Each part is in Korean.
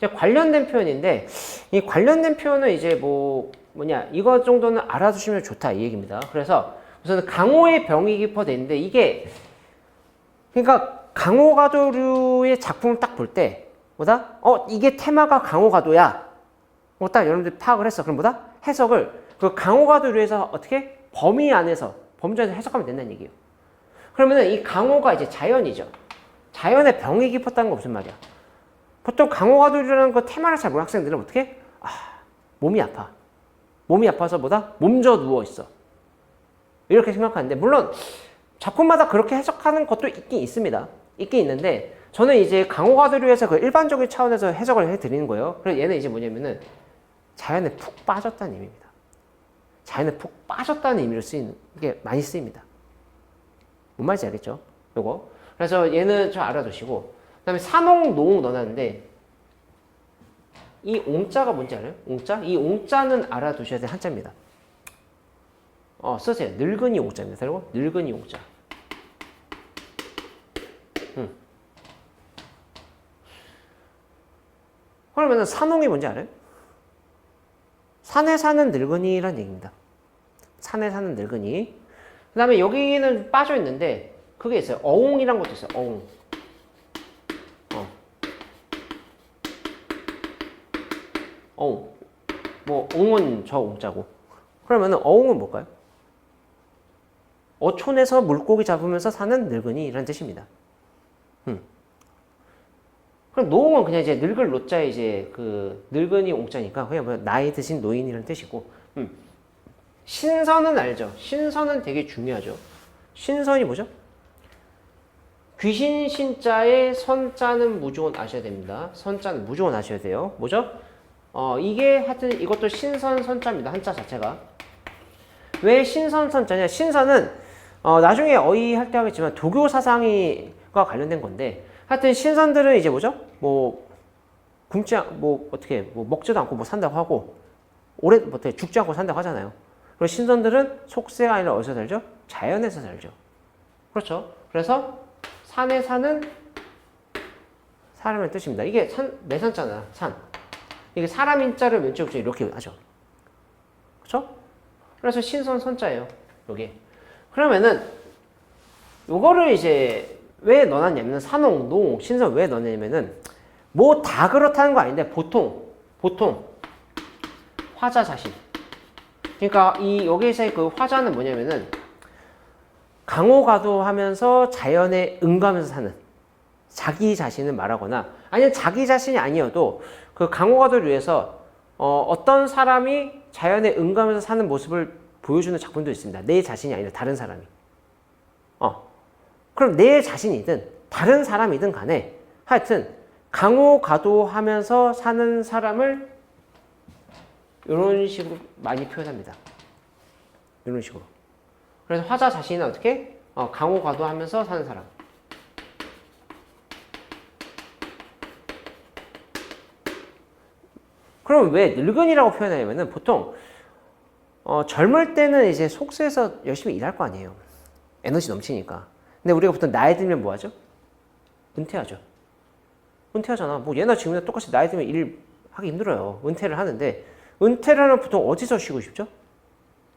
이제 관련된 표현인데, 이 관련된 표현은 이제 이거 정도는 알아두시면 좋다 이 얘기입니다. 그래서 우선 강호의 병이 깊어져 있는데, 이게 그러니까 강호가도류의 작품을 딱 볼 때 뭐다? 이게 테마가 강호가도야. 딱 여러분들이 파악을 했어. 그럼 뭐다? 해석을 그 강호가도류에서 어떻게 범위 안에서 범주에서 해석하면 된다는 얘기예요. 그러면은 이 강호가 이제 자연이죠. 자연의 병이 깊었다는 거 무슨 말이야? 보통 강호가도류라는 그 테마를 잘 모르는 학생들은 어떻게? 몸이 아파. 몸이 아파서 뭐다? 몸져 누워 있어. 이렇게 생각하는데, 물론 작품마다 그렇게 해석하는 것도 있긴 있습니다. 있긴 있는데, 저는 이제 강호가도류에서 그 일반적인 차원에서 해석을 해드리는 거예요. 그래서 얘는 이제 뭐냐면은 자연에 푹 빠졌다는 의미입니다. 자연에 푹 빠졌다는 의미로 쓰이는 게 많이 쓰입니다. 뭔 말인지 알겠죠? 요거. 그래서 얘는 좀 알아두시고, 그 다음에 산옥, 노옥 넣어놨는데, 이 옹자가 뭔지 알아요? 옹자? 이 옹자는 알아두셔야 될 한자입니다. 쓰세요. 늙은이 옹자입니다. 그리고 늙은이 옹자. 그러면 산옥이 뭔지 알아요? 산에 사는 늙은이란 얘기입니다. 산에 사는 늙은이. 그 다음에 여기는 빠져 있는데 그게 있어요. 어옹이란 것도 있어요. 어옹. 어옹. 옹은 저 옹자고. 그러면 어옹은 뭘까요? 어촌에서 물고기 잡으면서 사는 늙은이라는 뜻입니다. 그럼 노옹은 그냥 이제 늙을 노자에 이제 그 늙은이 옹자니까 그냥 나이 드신 노인이라는 뜻이고. 신선은 알죠? 신선은 되게 중요하죠. 신선이 뭐죠? 귀신 신자의 선자는 무조건 아셔야 됩니다. 선자는 무조건 아셔야 돼요. 뭐죠? 이게 하여튼 이것도 신선 선자입니다. 한자 자체가. 왜 신선 선자냐? 신선은 나중에 어휘 할 때 하겠지만 도교 사상과 관련된 건데, 하여튼 신선들은 이제 뭐죠? 먹지도 않고 산다고 하고, 어떻게 죽지 않고 산다고 하잖아요. 그리고 신선들은 속세가 아니라 어디서 살죠? 자연에서 살죠. 그렇죠? 그래서 산에 사는 사람의 뜻입니다. 이게 매산자나 산. 이게 사람 인자를 왼쪽 이렇게 하죠. 그렇죠? 그래서 신선 선자예요. 여기. 그러면은 요거를 이제 왜 넣어놨냐면 산옥, 노옥, 신선 왜 넣어놨냐면은 다 그렇다는 거 아닌데 보통 화자 자신. 그러니까 여기에서의 그 화자는 뭐냐면은 강호가도하면서 자연에 응가하면서 사는 자기 자신을 말하거나, 아니면 자기 자신이 아니어도 그 강호가도를 위해서 어떤 사람이 자연에 응가하면서 사는 모습을 보여주는 작품도 있습니다. 내 자신이 아니라 다른 사람이. 그럼 내 자신이든 다른 사람이든 간에 하여튼 강호가도하면서 사는 사람을 이런 식으로 많이 표현합니다. 이런 식으로. 그래서 화자 자신은 어떻게? 강호가도하면서 사는 사람. 그럼 왜 늙은이라고 표현하냐면은 보통 젊을 때는 이제 속세에서 열심히 일할 거 아니에요. 에너지 넘치니까. 근데 우리가 보통 나이 들면 뭐 하죠? 은퇴하죠. 은퇴하잖아. 얘나 지금이나 똑같이 나이 들면 일 하기 힘들어요. 은퇴를 하는데, 은퇴를 하면 보통 어디서 쉬고 싶죠?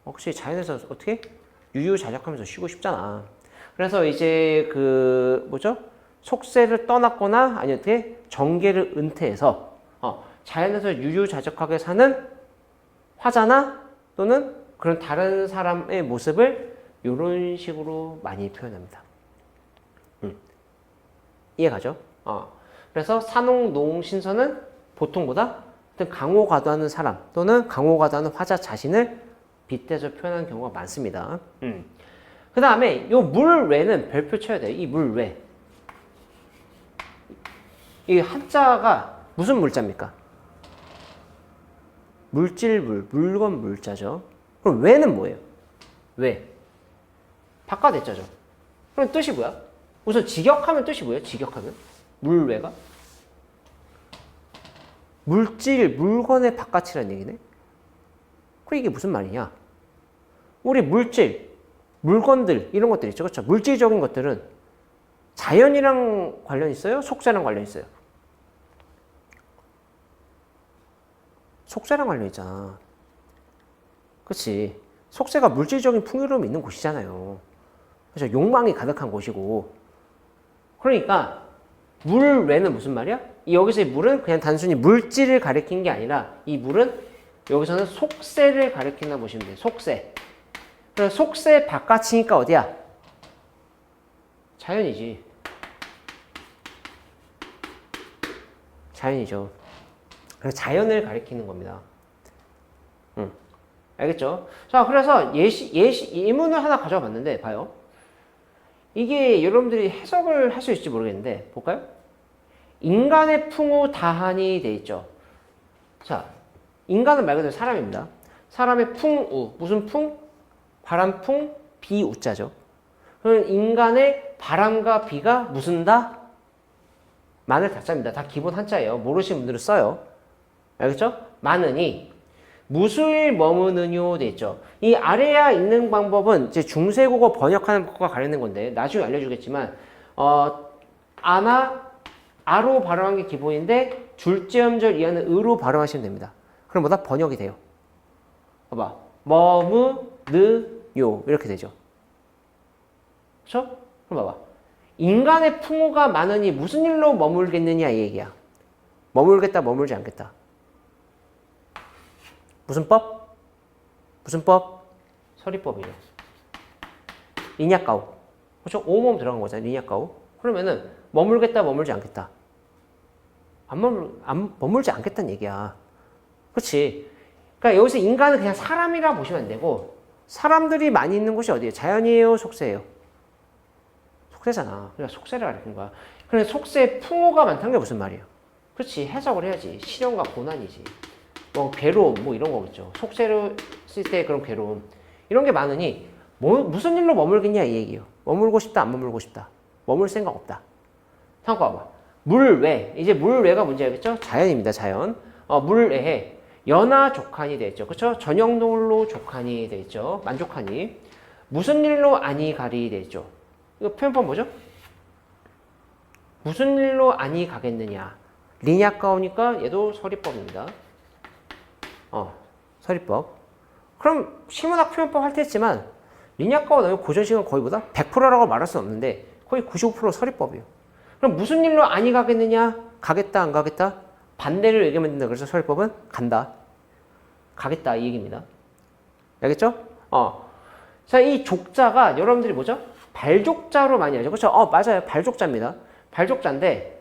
혹시 자연에서 어떻게? 유유자적하면서 쉬고 싶잖아. 그래서 이제 속세를 떠났거나 아니면 어떻게? 정계를 은퇴해서 자연에서 유유자적하게 사는 화자나 또는 그런 다른 사람의 모습을 이런 식으로 많이 표현합니다. 이해가죠? 그래서 산옥, 노옥, 신선은 보통보다 강호가도하는 사람 또는 강호가도하는 화자 자신을 빗대서 표현하는 경우가 많습니다. 그 다음에 이 물외는 별표 쳐야 돼요. 이 물외. 이 한자가 무슨 물자입니까? 물질물, 물건 물자죠. 그럼 외는 뭐예요? 외. 바깥외자죠. 그럼 뜻이 뭐야? 우선 직역하면 뜻이 뭐예요? 직역하면? 물외가? 물질, 물건의 바깥이라는 얘기네? 그럼 이게 무슨 말이냐? 우리 물질, 물건들, 이런 것들 있죠. 그렇죠? 물질적인 것들은 자연이랑 관련 있어요? 속세랑 관련 있어요? 속세랑 관련있잖아. 그치? 속세가 물질적인 풍요로움이 있는 곳이잖아요. 그렇죠? 욕망이 가득한 곳이고. 그러니까 물외는 무슨 말이야? 여기서의 물은 그냥 단순히 물질을 가리킨 게 아니라 이 물은 여기서는 속세를 가리킨다 보시면 돼요. 속세. 그래서 속세 바깥이니까 어디야? 자연이지. 자연이죠. 그래서 자연을 가리키는 겁니다. 알겠죠? 자, 그래서 예문을 하나 가져와 봤는데, 봐요. 이게 여러분들이 해석을 할 수 있을지 모르겠는데, 볼까요? 인간의 풍우 다한이 돼 있죠. 자, 인간은 말 그대로 사람입니다. 사람의 풍우, 무슨 풍? 바람풍, 비우자죠. 그럼 인간의 바람과 비가 무슨 다? 마늘 다자입니다. 다 기본 한자예요. 모르시는 분들은 써요. 알겠죠? 많으니 무수일 머무느뇨 돼 있죠. 이 아래야 있는 방법은 이제 중세국어 번역하는 것과 관련된 건데 나중에 알려주겠지만 아로 발음한 게 기본인데 둘째 음절 이하는 으로 발음하시면 됩니다. 그럼 뭐다? 번역이 돼요. 봐봐. 머무느뇨 이렇게 되죠. 그렇죠? 그럼 봐봐. 인간의 풍우가 많으니 무슨 일로 머물겠느냐 이 얘기야. 머물겠다, 머물지 않겠다. 무슨 법? 무슨 법? 서리법이죠. 리냐까우. 그렇죠? 오모음 들어간 거잖아요. 리냐까우. 그러면은 머물겠다, 머물지 않겠다. 머물지 않겠다는 얘기야. 그렇지? 그러니까 여기서 인간은 그냥 사람이라 보시면 안 되고 사람들이 많이 있는 곳이 어디예요? 자연이에요? 속세예요? 속세잖아. 그러니까 속세를 가리킨 거야. 그런데 속세에 풍우가 많다는 게 무슨 말이에요? 그렇지. 해석을 해야지. 시련과 고난이지. 뭐 괴로움 뭐 이런 거겠죠. 속세를 쓸 때 그런 괴로움 이런 게 많으니 무슨 일로 머물겠냐 이 얘기예요. 머물고 싶다 안 머물고 싶다. 머물 생각 없다. 잠깐 봐봐. 물외 이제 물외가 문제겠죠. 자연입니다. 자연. 물외에 연하 족한이 돼 있죠. 그렇죠? 전형동로 족한이 돼 있죠. 만족하니 무슨 일로 아니 가리 돼 있죠. 이거 표현법 뭐죠? 무슨 일로 아니 가겠느냐. 리냐까우니까 얘도 서리법입니다. 서리법. 그럼 시문학 표현법 할 때 했지만 리냐까우 나오면 고전식은 거의 보다 100%라고 말할 수는 없는데 거의 95% 서리법이에요. 그럼 무슨 일로 아니 가겠느냐? 가겠다 안 가겠다? 반대를 얘기하면 된다. 그래서 서리법은 간다. 가겠다 이 얘기입니다. 알겠죠? 자, 이 족자가 여러분들이 뭐죠? 발족자로 많이 알죠. 그렇죠? 맞아요. 발족자입니다. 발족자인데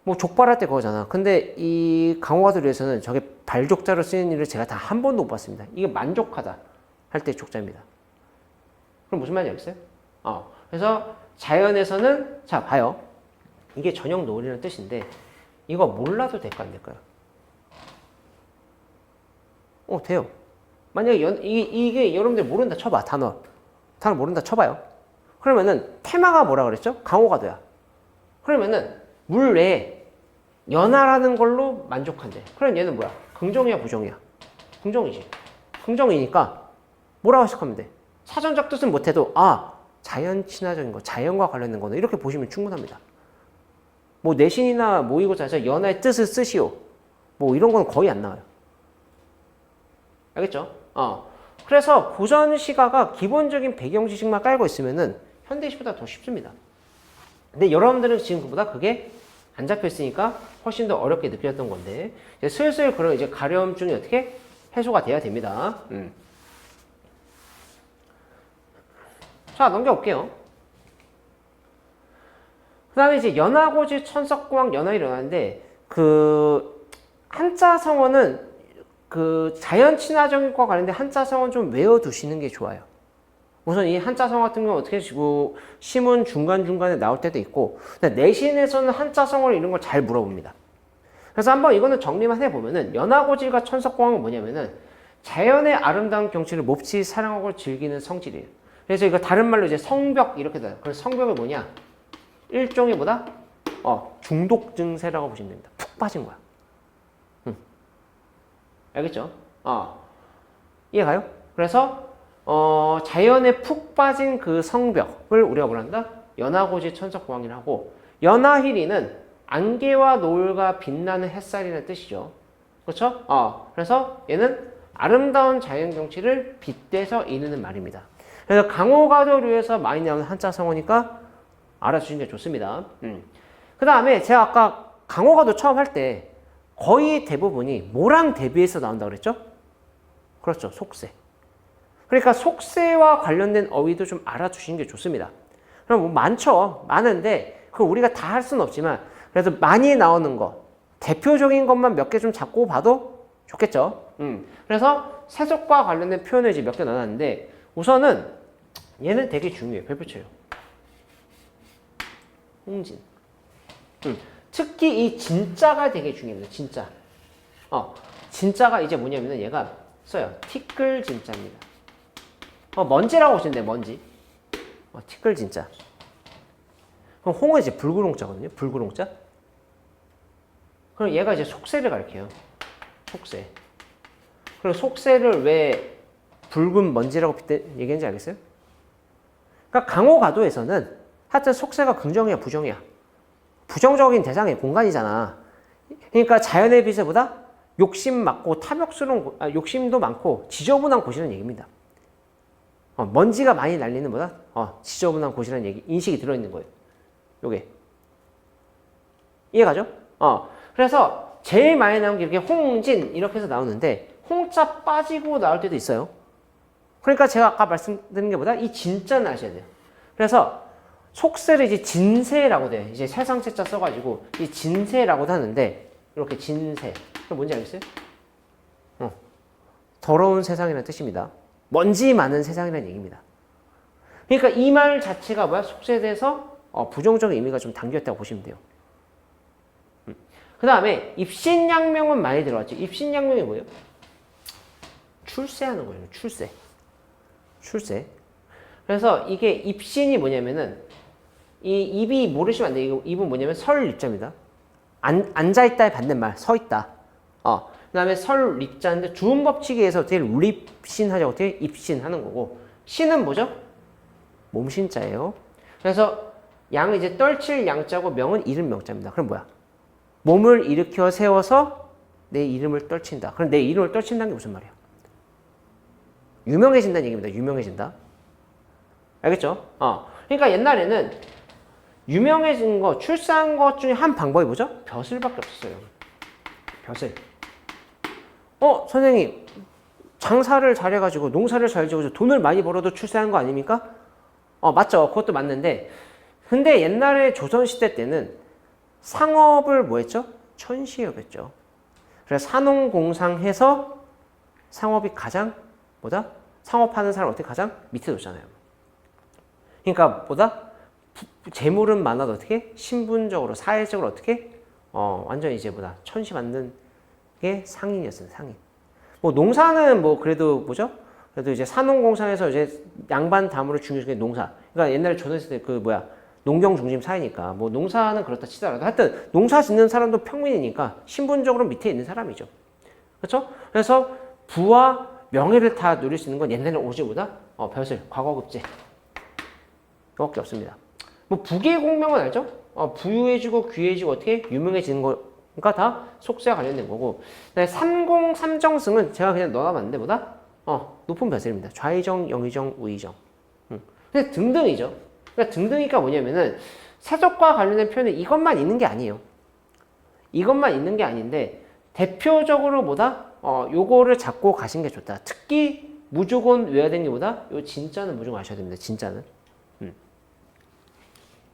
뭐 족발할 때 그거잖아. 근데 이 강호가들에서는 저게 발족자로 쓰이는 일을 제가 다 한 번도 못 봤습니다. 이게 만족하다 할 때 족자입니다. 그럼 무슨 말인지 알겠어요? 그래서 자연에서는 자 봐요. 이게 전형 노을이라는 뜻인데 이거 몰라도 될까 안 될까요? 돼요. 만약에 이게 여러분들 모른다 쳐봐. 단어 모른다 쳐봐요. 그러면은 테마가 뭐라 그랬죠? 강호가도야. 그러면은 물 외에 연하라는 걸로 만족한대. 그럼 얘는 뭐야? 긍정이야, 부정이야? 긍정이지. 긍정이니까 뭐라고 해석하면 돼? 사전적 뜻은 못해도 자연 친화적인 거, 자연과 관련된 거는 이렇게 보시면 충분합니다. 뭐 내신이나 모의고사에서 연하의 뜻을 쓰시오. 뭐 이런 건 거의 안 나와요. 알겠죠? 그래서 고전 시가가 기본적인 배경 지식만 깔고 있으면은 현대시보다 더 쉽습니다. 근데 여러분들은 지금 그보다 그게 안 잡혀 있으니까 훨씬 더 어렵게 느껴졌던 건데 이제 슬슬 그런 이제 가려움증이 어떻게 해소가 돼야 됩니다. 자, 넘겨볼게요. 그 다음에 이제 연하고지 천석공학 연하이 일어나는데 그 한자 성어는 그 자연 친화적과 관련된 한자 성어는 좀 외워두시는 게 좋아요. 우선 이 한자 성어 같은 경우는 어떻게 뭐 시문 중간중간에 나올 때도 있고 내신에서는 한자 성어를 이런 걸 잘 물어봅니다. 그래서 한번 이거는 정리만 해보면은 연하고지가 천석공학은 뭐냐면은 자연의 아름다운 경치를 몹시 사랑하고 즐기는 성질이에요. 그래서 이거 다른 말로 이제 성벽 이렇게 돼요. 그래서 성벽이 뭐냐? 일종의 뭐다? 중독 증세라고 보시면 됩니다. 푹 빠진 거야. 알겠죠? 이해가요? 그래서 자연에 푹 빠진 그 성벽을 우리가 뭐란다? 연하고지 천석공학이라고 하고 연하희리는 안개와 노을과 빛나는 햇살이라는 뜻이죠. 그렇죠? 그래서 얘는 아름다운 자연 경치를 빗대서 이르는 말입니다. 그래서 강호가도류에서 많이 나오는 한자 성어니까 알아주시는 게 좋습니다. 그 다음에 제가 아까 강호가도 처음 할 때 거의 대부분이 뭐랑 대비해서 나온다고 그랬죠? 그렇죠. 속세. 그러니까 속세와 관련된 어휘도 좀 알아두시는 게 좋습니다. 그럼 뭐 많죠. 많은데 그걸 우리가 다 할 수는 없지만 그래도 많이 나오는 거 대표적인 것만 몇 개 좀 잡고 봐도 좋겠죠. 그래서 세속과 관련된 표현을 이제 몇 개 넣어놨는데 우선은 얘는 되게 중요해요. 별표쳐요. 홍진. 특히 이 진짜가 되게 중요합니다. 진짜. 진짜가 이제 뭐냐면은 얘가 써요. 티끌 진짜입니다. 먼지라고 보시면 돼요. 먼지. 티끌 진짜. 그럼 홍은 이제 불구롱자거든요. 불구롱자. 그럼 얘가 이제 속세를 가리켜요. 속세. 그리고 속세를 왜 붉은 먼지라고 얘기했는지 알겠어요? 그러니까 강호가도에서는 하여튼 속세가 긍정이야, 부정이야. 부정적인 대상의 공간이잖아. 그러니까 자연의 빛에보다 욕심 많고 탐욕스러운 욕심도 많고 지저분한 곳이라는 얘기입니다. 먼지가 많이 날리는 보다 지저분한 곳이라는 얘기 인식이 들어있는 거예요. 요게 이해가죠? 그래서 제일 많이 나온 게 이렇게 홍진 이렇게 해서 나오는데 홍자 빠지고 나올 때도 있어요. 그러니까 제가 아까 말씀드린 게 보다 이 진짜는 아셔야 돼요. 그래서 속세를 이제 진세라고 돼. 이제 세상세자 써가지고 이 진세라고도 하는데 이렇게 진세. 그럼 뭔지 알겠어요? 더러운 세상이라는 뜻입니다. 먼지 많은 세상이라는 얘기입니다. 그러니까 이 말 자체가 뭐야? 속세에 대해서 부정적인 의미가 좀 담겨있다고 보시면 돼요. 그 다음에 입신양명은 많이 들어왔죠. 입신양명이 뭐예요? 출세하는 거예요. 출세. 출세. 그래서 이게 입신이 뭐냐면은 이 입이 모르시면 안 돼요. 입은 뭐냐면 설립자입니다. 앉아있다의 반대말 서있다. 그 다음에 설립자인데 주음 법칙에서 어떻게 립신하자고 어떻게 입신하는 거고 신은 뭐죠? 몸신자예요. 그래서 양은 이제 떨칠 양자고 명은 이름 명자입니다. 그럼 뭐야? 몸을 일으켜 세워서 내 이름을 떨친다. 그럼 내 이름을 떨친다는 게 무슨 말이야? 유명해진다는 얘기입니다. 유명해진다. 알겠죠? 그러니까 옛날에는 유명해진 거, 출세한 것 중에 한 방법이 뭐죠? 벼슬밖에 없었어요. 벼슬. 선생님, 장사를 잘해가지고 농사를 잘 지어서 돈을 많이 벌어도 출세한 거 아닙니까? 맞죠. 그것도 맞는데. 근데 옛날에 조선시대 때는 상업을 뭐 했죠? 천시업했죠. 그래서 산농공상해서 상업이 가장 뭐다? 상업하는 사람 어떻게 가장 밑에 놓잖아요. 그러니까 뭐다? 재물은 많아도 어떻게? 신분적으로, 사회적으로 어떻게? 완전 이제 뭐다? 천시 받는 게 상인이었어요. 상인. 뭐 농사는 뭐 그래도 뭐죠? 그래도 이제 산농공상에서 이제 양반 다음으로 중요한 게 농사. 그러니까 옛날에 조선시대 그 뭐야? 농경 중심 사회니까 뭐 농사는 그렇다 치더라도 하여튼 농사 짓는 사람도 평민이니까 신분적으로 밑에 있는 사람이죠. 그렇죠? 그래서 부와 명예를 다 누릴 수 있는 건 옛날에 오지보다 벼슬, 과거급제 이거밖에 없습니다. 뭐 부귀의 공명은 알죠? 부유해지고 귀해지고 어떻게 유명해지는 거가 다 속세와 관련된 거고 삼공 삼정승은 제가 그냥 넣어놨는데 보다 높은 벼슬입니다. 좌의정, 영의정, 우의정. 근데 등등이죠. 그러니까 등등이니까 뭐냐면은 세속과 관련된 표현은 이것만 있는 게 아니에요. 이것만 있는 게 아닌데 대표적으로 뭐다? 요거를 잡고 가신 게 좋다. 특히 무조건 외워야 되는 게 뭐다? 요 진짜는 무조건 아셔야 됩니다. 진짜는.